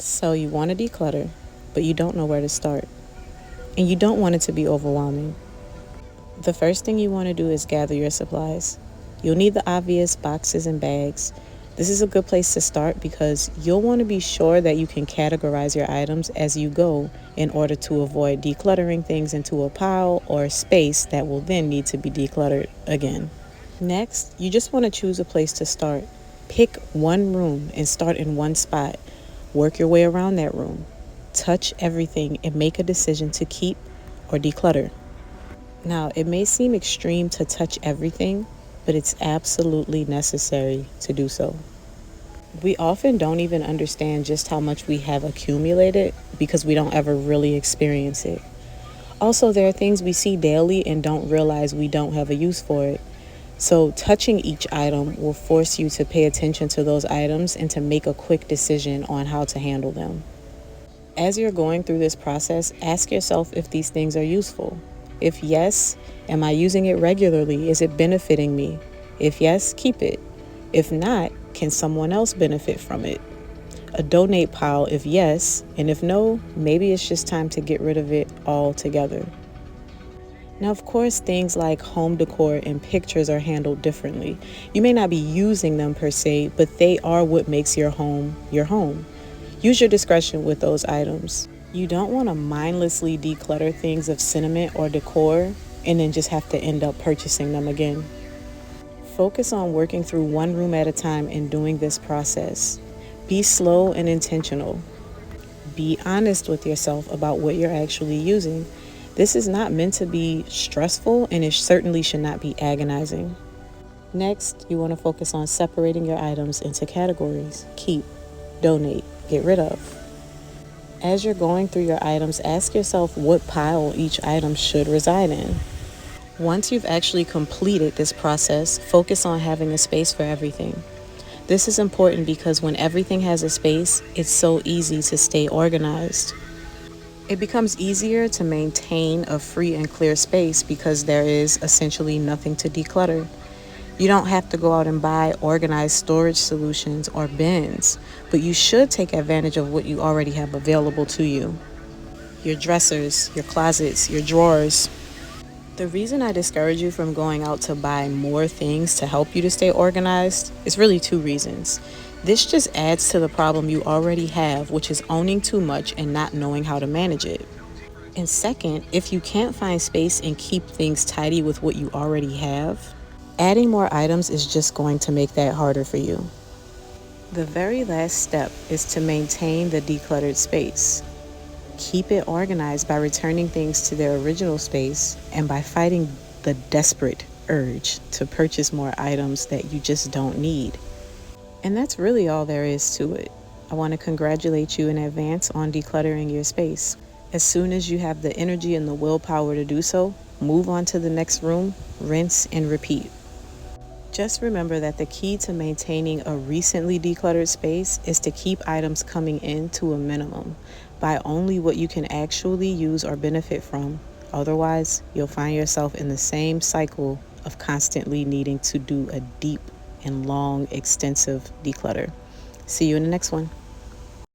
So you want to declutter, but you don't know where to start. And you don't want it to be overwhelming. The first thing you want to do is gather your supplies. You'll need the obvious boxes and bags. This is a good place to start because you'll want to be sure that you can categorize your items as you go in order to avoid decluttering things into a pile or space that will then need to be decluttered again. Next, you just want to choose a place to start. Pick one room and start in one spot. Work your way around that room. Touch everything and make a decision to keep or declutter. Now, it may seem extreme to touch everything, but it's absolutely necessary to do so. We often don't even understand just how much we have accumulated because we don't ever really experience it. Also, there are things we see daily and don't realize we don't have a use for it. So, touching each item will force you to pay attention to those items and to make a quick decision on how to handle them. As you're going through this process, ask yourself if these things are useful. If yes, am I using it regularly? Is it benefiting me? If yes, keep it. If not, can someone else benefit from it? A donate pile if yes, and if no, maybe it's just time to get rid of it altogether. Now, of course, things like home decor and pictures are handled differently. You may not be using them per se, but they are what makes your home your home. Use your discretion with those items. You don't want to mindlessly declutter things of sentiment or decor and then just have to end up purchasing them again. Focus on working through one room at a time and doing this process. Be slow and intentional. Be honest with yourself about what you're actually using. This is not meant to be stressful, and it certainly should not be agonizing. Next, you want to focus on separating your items into categories: keep, donate, get rid of. As you're going through your items, ask yourself what pile each item should reside in. Once you've actually completed this process, focus on having a space for everything. This is important because when everything has a space, it's so easy to stay organized. It becomes easier to maintain a free and clear space because there is essentially nothing to declutter. You don't have to go out and buy organized storage solutions or bins, but you should take advantage of what you already have available to you. Your dressers, your closets, your drawers. The reason I discourage you from going out to buy more things to help you to stay organized is really two reasons. This just adds to the problem you already have, which is owning too much and not knowing how to manage it. And second, if you can't find space and keep things tidy with what you already have, adding more items is just going to make that harder for you. The very last step is to maintain the decluttered space. Keep it organized by returning things to their original space and by fighting the desperate urge to purchase more items that you just don't need. And that's really all there is to it. I want to congratulate you in advance on decluttering your space. As soon as you have the energy and the willpower to do so, move on to the next room, rinse and repeat. Just remember that the key to maintaining a recently decluttered space is to keep items coming in to a minimum. Buy only what you can actually use or benefit from. Otherwise, you'll find yourself in the same cycle of constantly needing to do a deep and long, extensive declutter. See you in the next one.